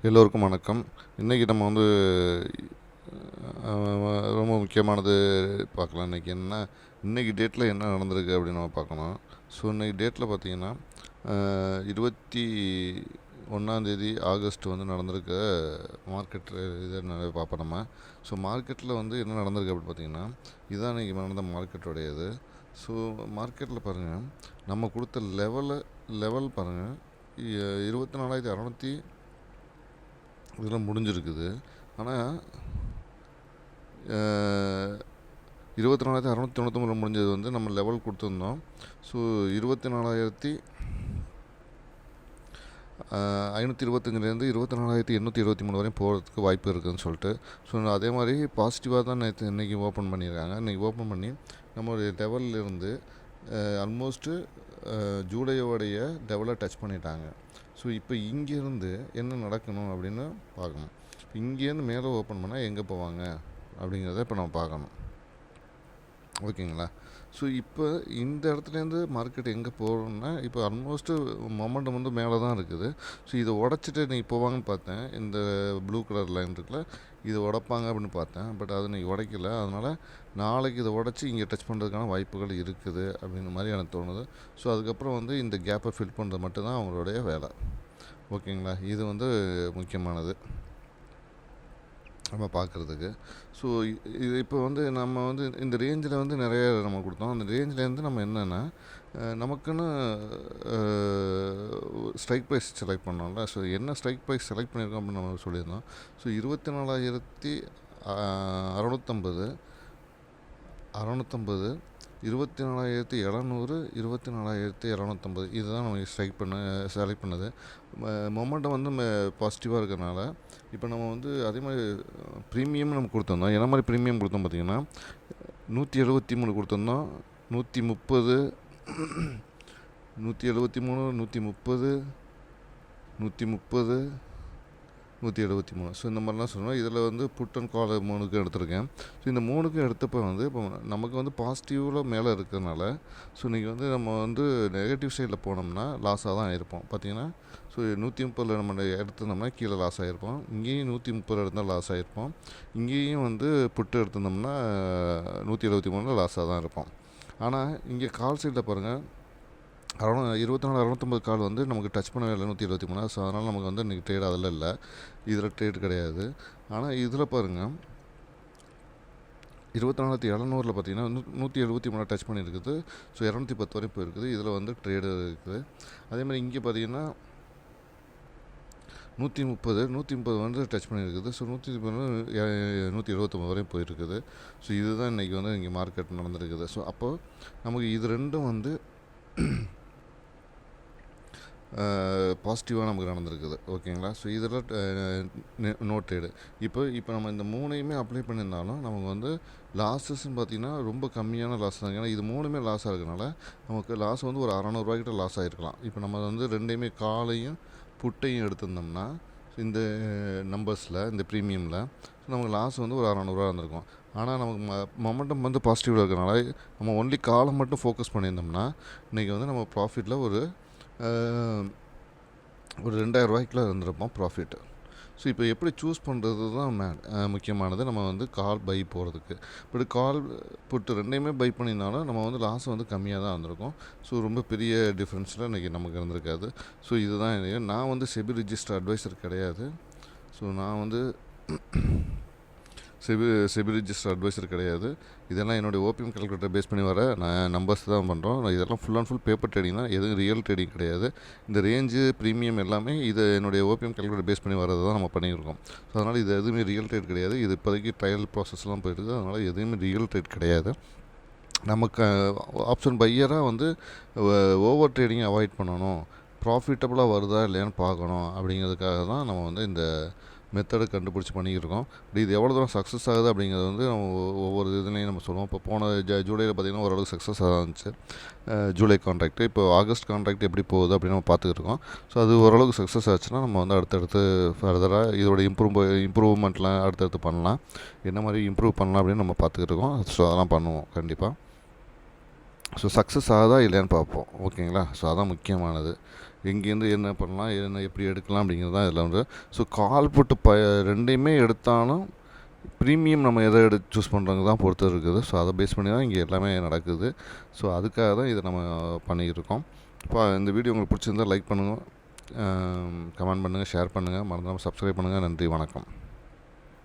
எல்லோருக்கும் வணக்கம். இன்றைக்கி நம்ம வந்து ரொம்ப முக்கியமானது பார்க்கலாம். இன்றைக்கி டேட்டில் என்ன நடந்திருக்கு அப்படின்னு நம்ம பார்க்கணும். ஸோ இன்றைக்கி டேட்டில் பார்த்திங்கன்னா 21 ஆகஸ்ட் வந்து நடந்திருக்க மார்க்கெட் இதை பார்ப்போம் நம்ம. ஸோ மார்க்கெட்டில் வந்து என்ன நடந்திருக்கு அப்படின்னு பார்த்திங்கன்னா, இதுதான் இன்றைக்கி நடந்த மார்க்கெட்டோடையது. ஸோ மார்க்கெட்டில் பாருங்கள், நம்ம கொடுத்த லெவல் பாருங்கள், 24,600 இதெல்லாம் முடிஞ்சிருக்குது. ஆனால் 24,699 முடிஞ்சது வந்து நம்ம லெவல் கொடுத்துருந்தோம். ஸோ 24,525லேருந்து 24,823 வரையும் போகிறதுக்கு வாய்ப்பு இருக்குதுன்னு சொல்லிட்டு. ஸோ அதே மாதிரி பாசிட்டிவாக தான் இன்றைக்கி ஓப்பன் பண்ணியிருக்காங்க. இன்றைக்கி ஓப்பன் பண்ணி நம்மளுடைய லெவல்லேருந்து ஆல்மோஸ்ட்டு ஜூலையோடைய லெவலை டச் பண்ணிட்டாங்க. ஸோ இப்போ இங்கேருந்து என்ன நடக்கணும் அப்படின்னு பார்க்கணும். இங்கேருந்து மேலே ஓப்பன் பண்ணால் எங்கே போவாங்க அப்படிங்கிறத இப்போ நம்ம பார்க்கணும். ஓகேங்களா? ஸோ இப்போ இந்த இடத்துலேருந்து மார்க்கெட் எங்கே போகிறோம்னா, இப்போ ஆல்மோஸ்ட்டு மொமெண்டம் வந்து மேலே தான் இருக்குது. ஸோ இதை உடச்சிட்டு இன்றைக்கி போவாங்கன்னு பார்த்தேன். இந்த ப்ளூ கலர் லைன் இருக்குல்ல, இதை உடைப்பாங்க அப்படின்னு பார்த்தேன். பட் அது இன்றைக்கி உடைக்கல. அதனால் நாளைக்கு இதை உடச்சி இங்கே டச் பண்ணுறதுக்கான வாய்ப்புகள் இருக்குது அப்படின்ற மாதிரி எனக்கு தோணுது. ஸோ அதுக்கப்புறம் வந்து இந்த கேப்பை ஃபில் பண்ணுறது மட்டும்தான் அவங்களுடைய வேலை. ஓகேங்களா? இது வந்து முக்கியமானது நம்ம பார்க்குறதுக்கு. ஸோ இது இப்போ வந்து நம்ம வந்து இந்த ரேஞ்சில் வந்து நிறைய நம்ம கொடுத்தோம். அந்த ரேஞ்சிலேருந்து நம்ம என்னென்னா, நமக்குன்னு ஸ்ட்ரைக் ப்ரைஸ் செலக்ட் பண்ணோம்ல. ஸோ என்ன ஸ்ட்ரைக் ப்ரைஸ் செலக்ட் பண்ணியிருக்கோம் அப்படின்னு நம்ம சொல்லியிருந்தோம். ஸோ 24,650 24,700 24,250 இதுதான் நம்ம செலக்ட் பண்ணது. மொமெண்டம் வந்து பாசிட்டிவாக இருக்கிறனால இப்போ நம்ம வந்து அதே மாதிரி ப்ரீமியம் நம்ம கொடுத்துருந்தோம். என்ன மாதிரி ப்ரீமியம் கொடுத்தோம் பார்த்திங்கன்னா, 173 கொடுத்துருந்தோம். 130 173 130 130 173. ஸோ இந்த மாதிரிலாம் சொன்னோம். இதில் வந்து புட் அண்ட் கால் 3க்கும் எடுத்திருக்கேன். ஸோ இந்த 3க்கும் எடுத்தப்போ வந்து இப்போ நமக்கு வந்து பாசிட்டிவில் மேலே இருக்கிறதுனால, ஸோ இன்றைக்கி வந்து நம்ம வந்து நெகட்டிவ் சைடில் போனோம்னா லாஸாக தான் இருப்போம். பார்த்திங்கன்னா, ஸோ 130 நம்ம எடுத்திருந்தோம்னா கீழே லாஸ் ஆகிருப்போம். இங்கேயும் 130 எடுத்தால் லாஸ் ஆகிருப்போம். இங்கேயும் வந்து புட்டு எடுத்திருந்தோம்னா 173 லாஸாக தான் இருப்போம். ஆனால் இங்கே கால் சைடில் பாருங்கள், 24,650 கால் வந்து நமக்கு டச் பண்ணவே இல்லை 173. ஸோ அதனால் நமக்கு வந்து இன்றைக்கி ட்ரேட் அதில் இல்லை, இதில் ட்ரேட் கிடையாது. ஆனால் இதில் பாருங்கள், 24,700 பார்த்திங்கன்னா 173 டச் பண்ணியிருக்குது. ஸோ 210 வரையும் போயிருக்குது. இதில் வந்து ட்ரேடு இருக்குது. அதேமாதிரி இங்கே பார்த்திங்கன்னா 130 வந்து டச் பண்ணியிருக்குது. ஸோ 129 வரையும் போயிருக்குது. ஸோ இதுதான் இன்றைக்கி வந்து இங்கே மார்க்கெட் நடந்திருக்குது. ஸோ அப்போது நமக்கு இது ரெண்டும் வந்து பாசிட்டிவாக நமக்கு நடந்திருக்குது. ஓகேங்களா? ஸோ இதில் நோ ட்ரேடு. இப்போ நம்ம இந்த 3யுமே அப்ளை பண்ணியிருந்தாலும் நமக்கு வந்து லாஸஸ்ன்னு பார்த்திங்கன்னா ரொம்ப கம்மியான லாஸ் தான். ஏன்னா இது 3மே லாஸ் ஆகிறதுனால நமக்கு லாஸ் வந்து ஒரு 600 ரூபாய்க்கிட்ட லாஸ் ஆகிருக்கலாம். இப்போ நம்ம வந்து ரெண்டையுமே காலையும் புட்டையும் எடுத்திருந்தோம்னா இந்த நம்பர்ஸில், இந்த ப்ரீமியமில் நமக்கு லாஸ் வந்து ஒரு 600 இருந்திருக்கும். ஆனால் நமக்கு மொமெண்டம் வந்து பாசிட்டிவில் இருக்கிறனால நம்ம ஒன்லி காலை மட்டும் ஃபோக்கஸ் பண்ணியிருந்தோம்னா இன்றைக்கி வந்து நம்ம ப்ராஃபிட்டில் ஒரு 2,000 ரூபாய்க்குள்ள இருந்திருப்போம் ப்ராஃபிட்டு. ஸோ இப்போ எப்படி சூஸ் பண்ணுறது தான் முக்கியமானது. நம்ம வந்து கால் பை போகிறதுக்கு பட் கால் புட்டு ரெண்டையுமே பை பண்ணியிருந்தாலும் நம்ம வந்து லாஸ் வந்து கம்மியாக தான் இருந்திருக்கும். ஸோ ரொம்ப பெரிய டிஃப்ரென்ஸில் இன்றைக்கி நமக்கு இருந்திருக்காது. ஸோ இதுதான் நான் வந்து செபி ரிஜிஸ்டர் அட்வைசர் கிடையாது. ஸோ நான் வந்து செபி ரிஜிஸ்டர் அட்வைசர் கிடையாது. இதெல்லாம் என்னுடைய ஓபிஎம் கால்குலேட்டர் பேஸ் பண்ணி வர நம்பர்ஸ் தான் பண்ணுறோம். இதெல்லாம் full and full paper trading தான், எதுவும் ரியல் ட்ரேடிங் கிடையாது. இந்த ரேஞ்சு ப்ரீமியம் எல்லாமே இது என்னுடைய ஓபிஎம் கால்குலேட்டர் பேஸ் பண்ணி வரது தான் நம்ம பண்ணியிருக்கோம். ஸோ அதனால் இது எதுவுமே ரியல் ட்ரேட் கிடையாது. இது இப்போதைக்கு ட்ரையல் ப்ராசஸ்லாம் போயிட்டுருக்கு. அதனால் எதுவுமே ரியல் ட்ரேட் கிடையாது. நமக்கு ஆப்ஷன் பையராக வந்து ஓவர் ட்ரேடிங்கை அவாய்ட் பண்ணணும், ப்ராஃபிட்டபுளாக வருதா இல்லையான்னு பார்க்கணும். அப்படிங்கிறதுக்காக தான் நம்ம வந்து இந்த மெத்தடை கண்டுபிடிச்சி பண்ணிக்கிருக்கோம். இது எவ்வளோ தூரம் சக்ஸஸ் ஆகுது அப்படிங்கிறது வந்து நம்ம ஒவ்வொரு இதுலேயும் நம்ம சொல்லுவோம். இப்போ போன ஜூலையில் பார்த்திங்கன்னா ஓரளவுக்கு சக்ஸஸ் இருந்துச்சு ஜூலை கான்ட்ராக்ட்டு. இப்போ ஆகஸ்ட் கான்ட்ராக்ட் எப்படி போகுது அப்படின்னு நம்ம பார்த்துக்கிருக்கோம். ஸோ அது ஓரளவுக்கு சக்ஸஸ் ஆச்சுன்னா நம்ம வந்து அடுத்தடுத்து ஃபர்தராக இதோட இம்ப்ரூவ்மெண்ட்லாம் அடுத்தடுத்து பண்ணலாம். என்ன மாதிரி இம்ப்ரூவ் பண்ணலாம் அப்படின்னு நம்ம பார்த்துக்கிருக்கோம். ஸோ அதெல்லாம் பண்ணுவோம் கண்டிப்பாக. ஸோ சக்ஸஸ் ஆகுதா இல்லையான்னு பார்ப்போம். ஓகேங்களா? ஸோ அதான் முக்கியமானது. எங்கேருந்து என்ன பண்ணலாம், என்ன எப்படி எடுக்கலாம் அப்படிங்கிறது தான் இதில் வந்து. ஸோ கால் புட்டு ரெண்டையுமே எடுத்தாலும் ப்ரீமியம் நம்ம எதை சூஸ் பண்ணுறவங்க தான் பொறுத்து இருக்குது. ஸோ அதை பேஸ் பண்ணி தான் இங்கே எல்லாமே நடக்குது. ஸோ அதுக்காக தான் இதை நம்ம பண்ணிக்கிட்டு இருக்கோம். இப்போ இந்த வீடியோ உங்களுக்கு பிடிச்சிருந்தால் லைக் பண்ணுங்கள், கமெண்ட் பண்ணுங்கள், ஷேர் பண்ணுங்கள், மறந்துடாமல் சப்ஸ்கிரைப் பண்ணுங்கள். நன்றி, வணக்கம்.